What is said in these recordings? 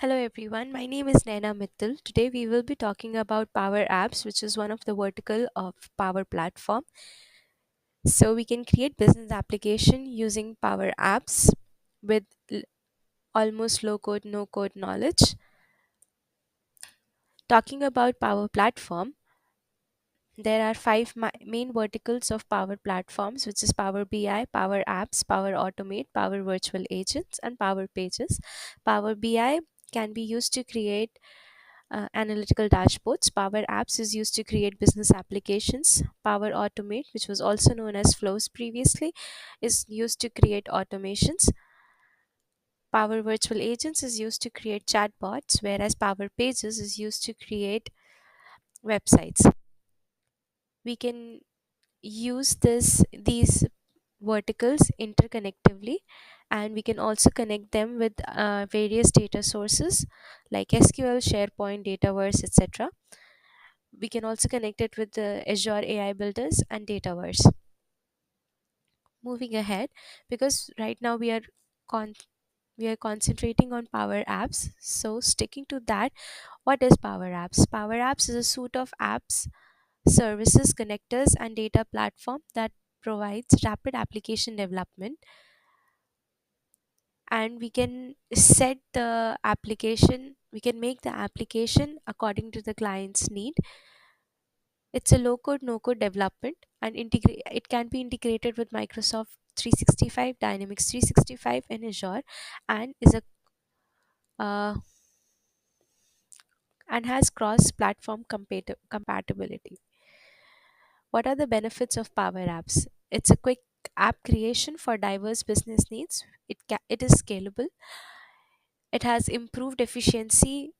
Hello everyone, my name is Naina Mittal. Today we will be talking about Power Apps, which is one of the vertical of Power Platform. So we can create business application using Power Apps with almost low code, no code knowledge. Talking about Power Platform, there are five main verticals of Power Platforms, which is Power BI, Power Apps, Power Automate, Power Virtual Agents, and Power Pages. Power BI can be used to create analytical dashboards. Power Apps is used to create business applications. Power Automate, which was also known as Flows previously, is used to create automations. Power Virtual Agents is used to create chatbots, whereas Power Pages is used to create websites. We can use these verticals interconnectively, and we can also connect them with various data sources like SQL, SharePoint, Dataverse, etc. We can also connect it with the Azure AI builders and Dataverse. Moving ahead, because right now con- we are concentrating on Power Apps, so sticking to that, what is Power Apps? Power Apps is a suite of apps, services, connectors, and data platform that provides rapid application development, and we can set the application, we can make the application according to the client's need. It's a low code, no code development, and it can be integrated with Microsoft 365, Dynamics 365, and Azure, and is a uh, and has cross platform compatibility. What are the benefits of Power Apps? It's a quick app creation for diverse business needs. It is scalable. It has improved efficiency.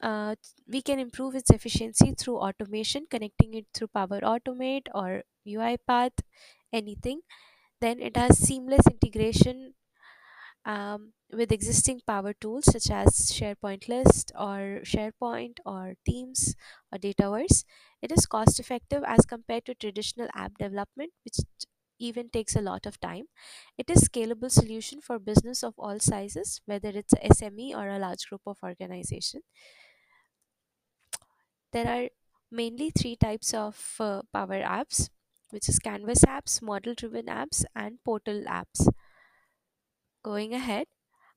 We can improve its efficiency through automation, connecting it through Power Automate or UiPath, anything. Then it has seamless integration with existing Power tools such as SharePoint List or SharePoint or Teams or Dataverse. It is cost effective as compared to traditional app development, which even takes a lot of time. It is scalable solution for business of all sizes, whether it's a SME or a large group of organization. There are mainly three types of Power Apps, which is Canvas apps, model driven apps, and portal apps. Going ahead,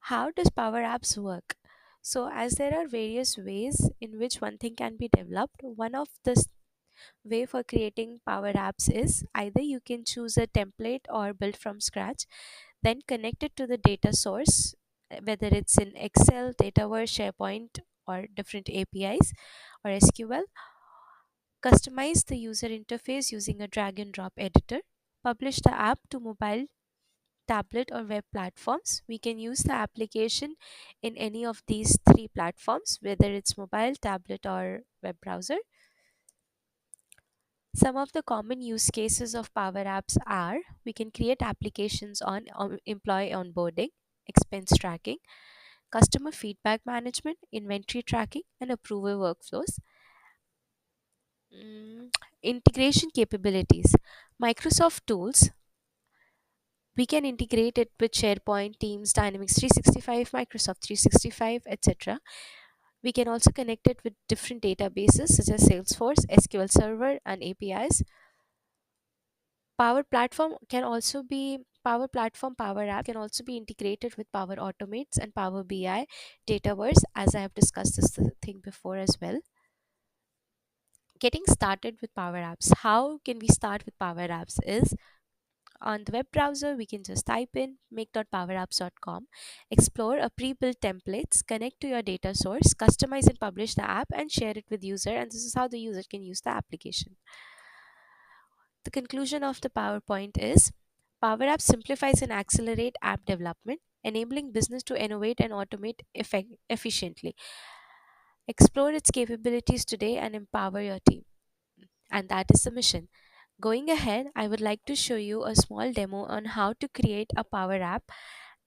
how does Power Apps work? So, as there are various ways in which one thing can be developed, one of the way for creating Power Apps is either you can choose a template or build from scratch, then connect it to the data source, whether it's in Excel, Dataverse, SharePoint, or different APIs or SQL. Customize the user interface using a drag and drop editor. Publish the app to mobile, tablet, or web platforms. We can use the application in any of these three platforms, whether it's mobile, tablet, or web browser. Some of the common use cases of Power Apps are: we can create applications on employee onboarding, expense tracking, customer feedback management, inventory tracking, and approval workflows. Integration capabilities. Microsoft tools, we can integrate it with SharePoint, Teams, Dynamics 365, Microsoft 365, etc. We can also connect it with different databases such as Salesforce, SQL Server, and APIs. Power Platform Power App can also be integrated with Power Automates and Power BI, Dataverse, as I have discussed this thing before as well. Getting started with Power Apps. How can we start with Power Apps is, on the web browser, we can just type in make.powerapps.com, explore a pre-built templates, connect to your data source, customize and publish the app, and share it with user. And this is how the user can use the application. The conclusion of the PowerPoint is, Power Apps simplifies and accelerate app development, enabling business to innovate and automate efficiently. Explore its capabilities today and empower your team. And that is the mission. Going ahead, I would like to show you a small demo on how to create a Power App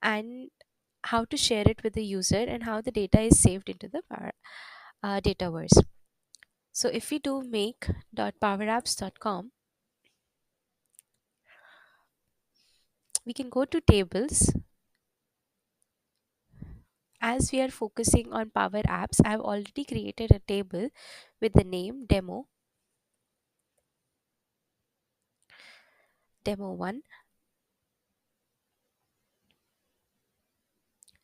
and how to share it with the user and how the data is saved into the Dataverse. So if we do make.powerapps.com, we can go to tables, as we are focusing on Power Apps, I have already created a table with the name demo 1.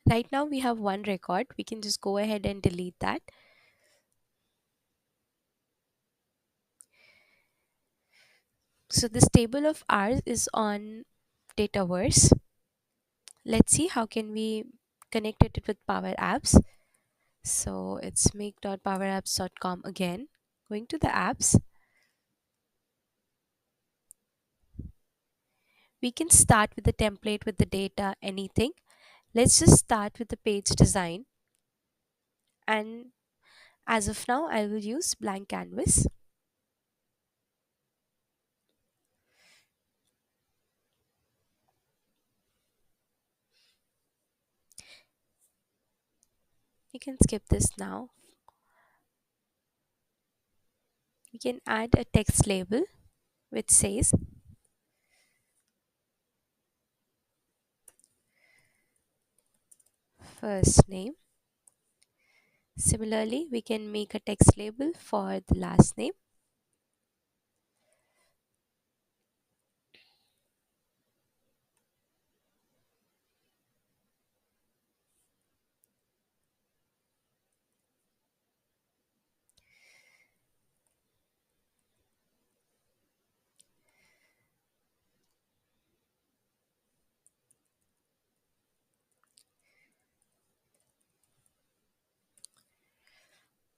Right now we have one record. We can just go ahead and delete that. So this table of ours is on Dataverse. Let's see how can we connect it with Power Apps. So it's make.powerapps.com again. Going to the apps, we can start with the template with the data, anything. Let's just start with the page design. And as of now, I will use blank canvas. You can skip this now. We can add a text label which says first name. Similarly, we can make a text label for the last name.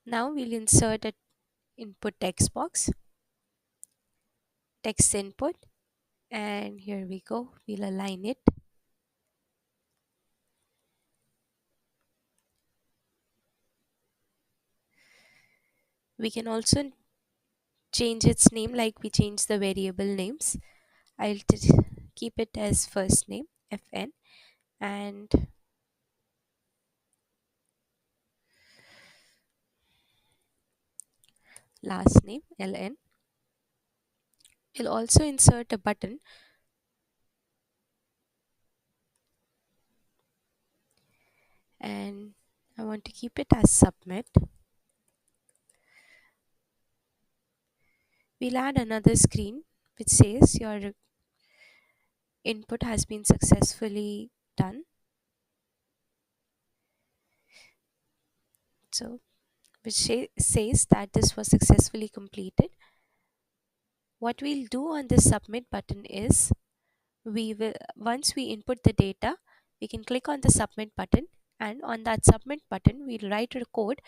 Now we'll insert an input text box, text input, and here we go. We'll align it. We can also change its name like we change the variable names. I'll keep it as first name fn and last name ln. We'll also insert a button and I want to keep it as submit. We'll add another screen which says your input has been successfully done. So which says that this was successfully completed. What we'll do on this submit button is we will once we input the data, we can click on the submit button, and on that submit button we'll write a code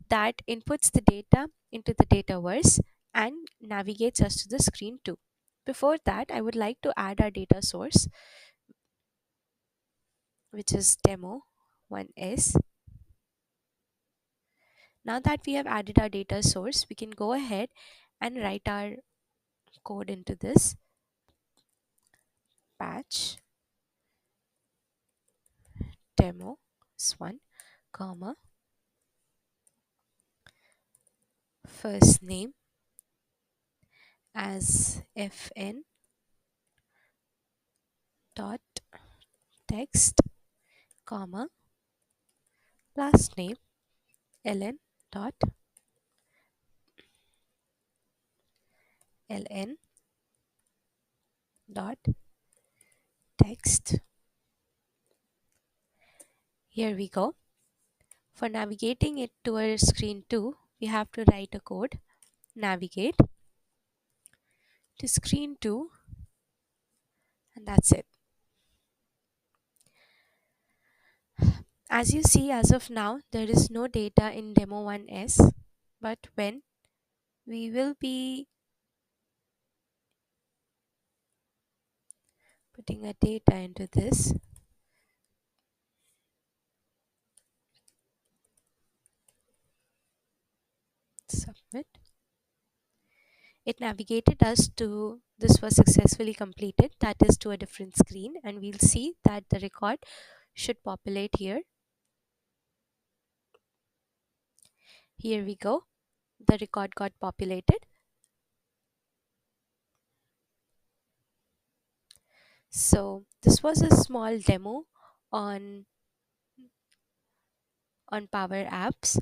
that inputs the data into the Dataverse and navigates us to the screen 2. Before that, I would like to add our data source, which is demo1s. Now that we have added our data source, we can go ahead and write our code into this patch demo1, comma, first name as fn dot text, comma, last name ln dot ln dot text. Here we go. For navigating it to our screen 2, we have to write a code. Navigate to screen 2, and that's it. As you see, as of now, there is no data in demo1s, but when we will be putting a data into this, submit, it navigated us to this was successfully completed, that is to a different screen, and we'll see that the record should populate here. Here we go. The record got populated. So this was a small demo on on Power Apps,